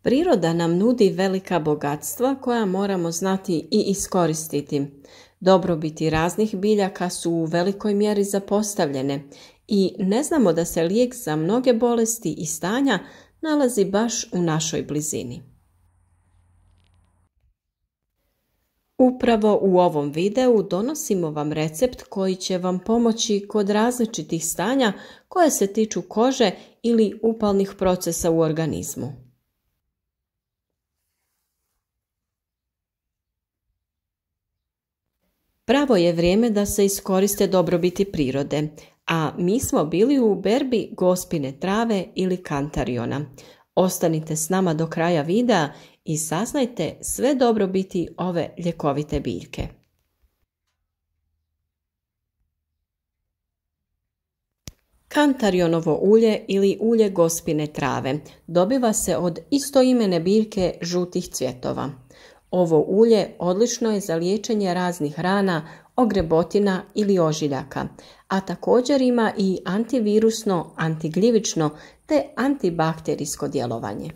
Priroda nam nudi velika bogatstva koja moramo znati i iskoristiti. Dobrobiti raznih biljaka su u velikoj mjeri zapostavljene i ne znamo da se lijek za mnoge bolesti i stanja nalazi baš u našoj blizini. Upravo u ovom videu donosimo vam recept koji će vam pomoći kod različitih stanja koje se tiču kože ili upalnih procesa u organizmu. Pravo je vrijeme da se iskoriste dobrobiti prirode, a mi smo bili u berbi gospine trave ili kantariona. Ostanite s nama do kraja videa i saznajte sve dobrobiti ove ljekovite biljke. Kantarionovo ulje ili ulje gospine trave dobiva se od istoimene biljke žutih cvjetova. Ovo ulje odlično je za liječenje raznih rana, ogrebotina ili ožiljaka, a također ima i antivirusno, antigljivično te antibakterijsko djelovanje.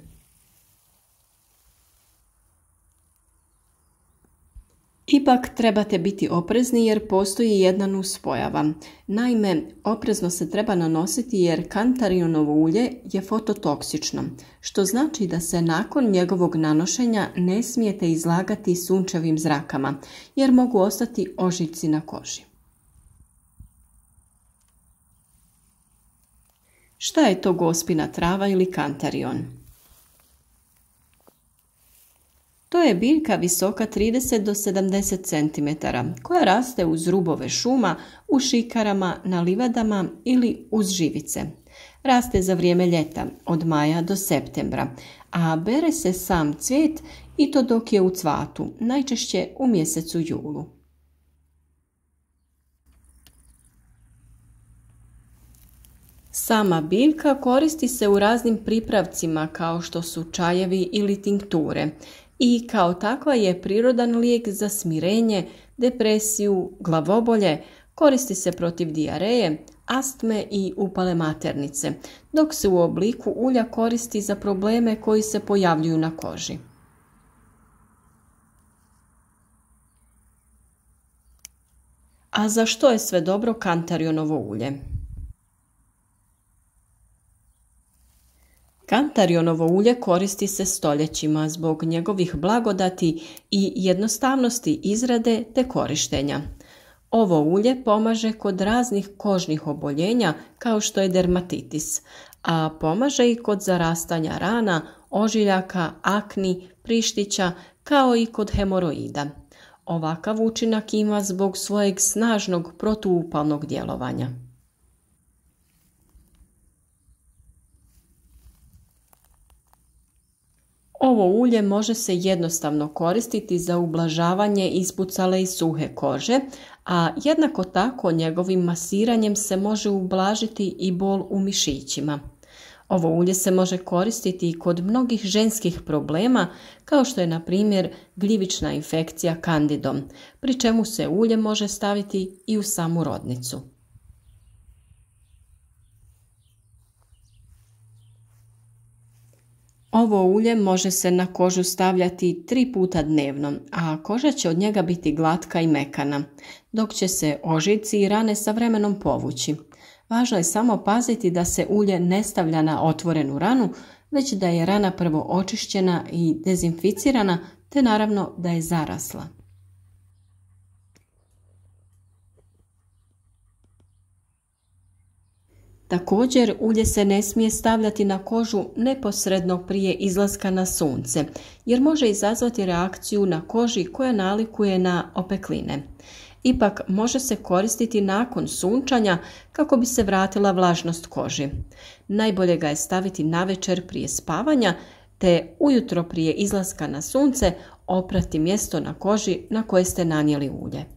Ipak trebate biti oprezni jer postoji jedna nuspojava. Naime, oprezno se treba nanositi jer kantarionovo ulje je fototoksično, što znači da se nakon njegovog nanošenja ne smijete izlagati sunčevim zrakama, jer mogu ostati ožiljci na koži. Šta je to gospina trava ili kantarion? To je biljka visoka 30 do 70 cm koja raste uz rubove šuma, u šikarama, na livadama ili uz živice. Raste za vrijeme ljeta, od maja do septembra, a bere se sam cvijet i to dok je u cvatu, najčešće u mjesecu julu. Sama biljka koristi se u raznim pripravcima kao što su čajevi ili tinkture i kao takva je prirodan lijek za smirenje, depresiju, glavobolje, koristi se protiv dijareje, astme i upale maternice, dok se u obliku ulja koristi za probleme koji se pojavljuju na koži. A za što je sve dobro kantarionovo ulje? Kantarionovo ulje koristi se stoljećima zbog njegovih blagodati i jednostavnosti izrade te korištenja. Ovo ulje pomaže kod raznih kožnih oboljenja kao što je dermatitis, a pomaže i kod zarastanja rana, ožiljaka, akni, prištića kao i kod hemoroida. Ovakav učinak ima zbog svojeg snažnog protuupalnog djelovanja. Ovo ulje može se jednostavno koristiti za ublažavanje ispucale i suhe kože, a jednako tako njegovim masiranjem se može ublažiti i bol u mišićima. Ovo ulje se može koristiti i kod mnogih ženskih problema, kao što je na primjer gljivična infekcija kandidom, pri čemu se ulje može staviti i u samu rodnicu. Ovo ulje može se na kožu stavljati 3 puta dnevno, a koža će od njega biti glatka i mekana, dok će se ožiljci i rane sa vremenom povući. Važno je samo paziti da se ulje ne stavlja na otvorenu ranu, već da je rana prvo očišćena i dezinficirana, te naravno da je zarasla. Također, ulje se ne smije stavljati na kožu neposredno prije izlaska na sunce, jer može izazvati reakciju na koži koja nalikuje na opekline. Ipak može se koristiti nakon sunčanja kako bi se vratila vlažnost koži. Najbolje ga je staviti navečer prije spavanja, te ujutro prije izlaska na sunce oprati mjesto na koži na koje ste nanijeli ulje.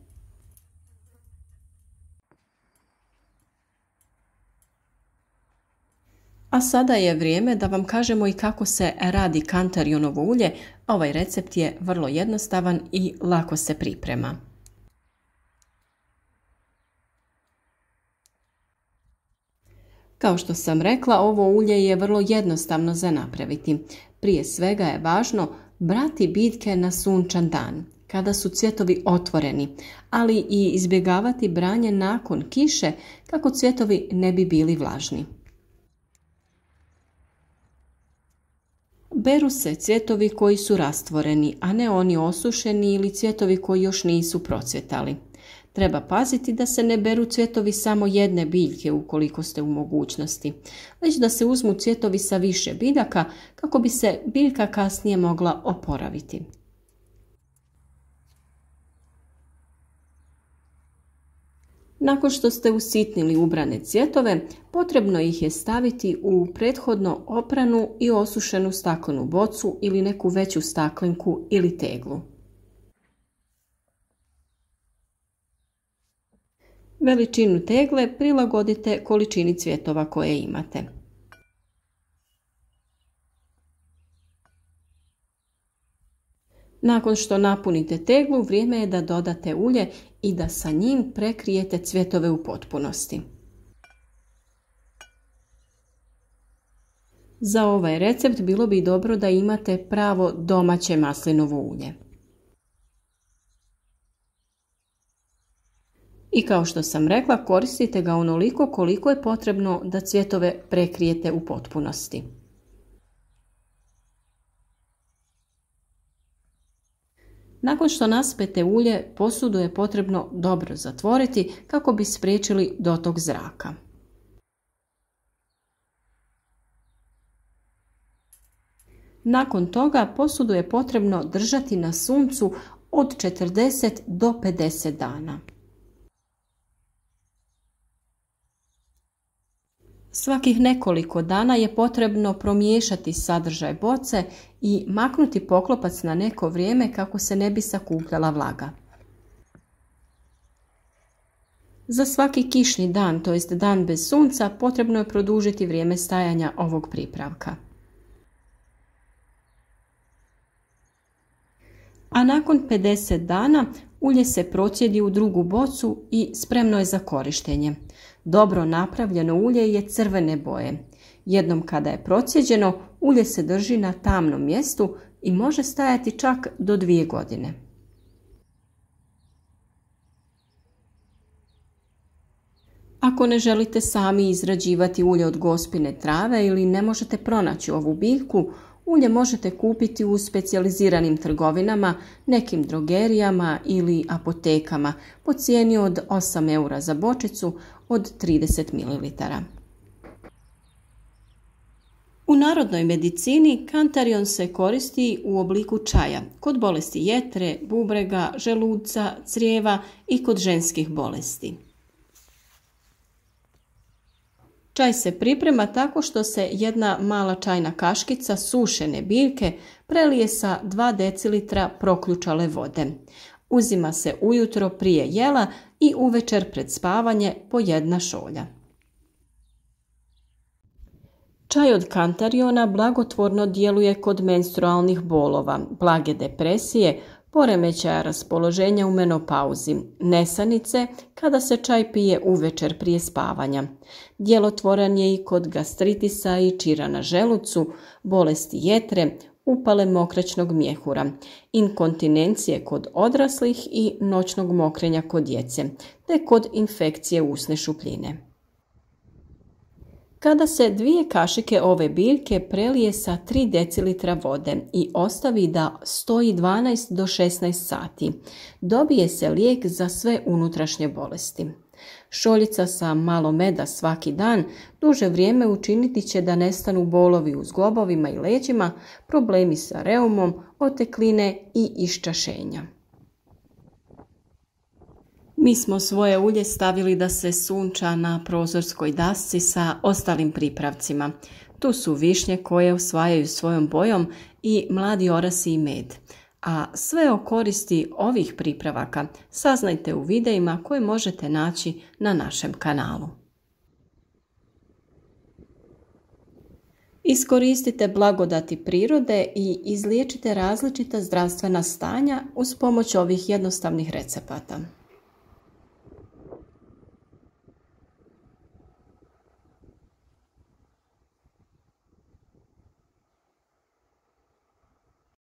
A sada je vrijeme da vam kažemo i kako se radi kantarionovo ulje. Ovaj recept je vrlo jednostavan i lako se priprema. Kao što sam rekla, ovo ulje je vrlo jednostavno za napraviti. Prije svega je važno brati biljke na sunčan dan, kada su cvjetovi otvoreni, ali i izbjegavati branje nakon kiše kako cvjetovi ne bi bili vlažni. Beru se cvjetovi koji su rastvoreni, a ne oni osušeni ili cvjetovi koji još nisu procvjetali. Treba paziti da se ne beru cvjetovi samo jedne biljke ukoliko ste u mogućnosti, već da se uzmu cvjetovi sa više biljaka kako bi se biljka kasnije mogla oporaviti. Nakon što ste usitnili ubrane cvjetove, potrebno ih je staviti u prethodno opranu i osušenu staklenu bocu ili neku veću staklenku ili teglu. Veličinu tegle prilagodite količini cvjetova koje imate. Nakon što napunite teglu, vrijeme je da dodate ulje i da sa njim prekrijete cvjetove u potpunosti. Za ovaj recept bilo bi dobro da imate pravo domaće maslinovo ulje. I kao što sam rekla, koristite ga onoliko koliko je potrebno da cvjetove prekrijete u potpunosti. Nakon što naspete ulje, posudu je potrebno dobro zatvoriti kako bi spriječili dotok zraka. Nakon toga posudu je potrebno držati na suncu od 40 do 50 dana. Svakih nekoliko dana je potrebno promiješati sadržaj boce i maknuti poklopac na neko vrijeme kako se ne bi sakupljala vlaga. Za svaki kišni dan, to jest dan bez sunca, potrebno je produžiti vrijeme stajanja ovog pripravka. A nakon 50 dana ulje se procjedi u drugu bocu i spremno je za korištenje. Dobro napravljeno ulje je crvene boje. Jednom kada je procjeđeno, ulje se drži na tamnom mjestu i može stajati čak do 2 godine. Ako ne želite sami izrađivati ulje od gospine trave ili ne možete pronaći ovu biljku, ulje možete kupiti u specijaliziranim trgovinama, nekim drogerijama ili apotekama po cijeni od 8 eura za bočicu od 30 ml. U narodnoj medicini kantarion se koristi u obliku čaja kod bolesti jetre, bubrega, želuca, crijeva i kod ženskih bolesti. Čaj se priprema tako što se jedna mala čajna kaškica sušene biljke prelije sa 2 decilitra proključale vode. Uzima se ujutro prije jela i uvečer pred spavanje po 1 šolja. Čaj od kantariona blagotvorno djeluje kod menstrualnih bolova, blage depresije, poremećaja raspoloženja u menopauzi, nesanice kada se čaj pije uvečer prije spavanja. Djelotvoran je i kod gastritisa i čira na želucu, bolesti jetre, upale mokraćnog mjehura, inkontinencije kod odraslih i noćnog mokrenja kod djece, te kod infekcije usne šupljine. Kada se 2 kašike ove biljke prelije sa 3 decilitra vode i ostavi da stoji 12 do 16 sati, dobije se lijek za sve unutrašnje bolesti. Šoljica sa malo meda svaki dan duže vrijeme učiniti će da nestanu bolovi u zglobovima i leđima, problemi sa reumom, otekline i iščašenja. Mi smo svoje ulje stavili da se sunča na prozorskoj dasci sa ostalim pripravcima. Tu su višnje koje osvajaju svojom bojom i mladi orasi i med. A sve o koristi ovih pripravaka saznajte u videima koje možete naći na našem kanalu. Iskoristite blagodati prirode i izliječite različita zdravstvena stanja uz pomoć ovih jednostavnih recepata.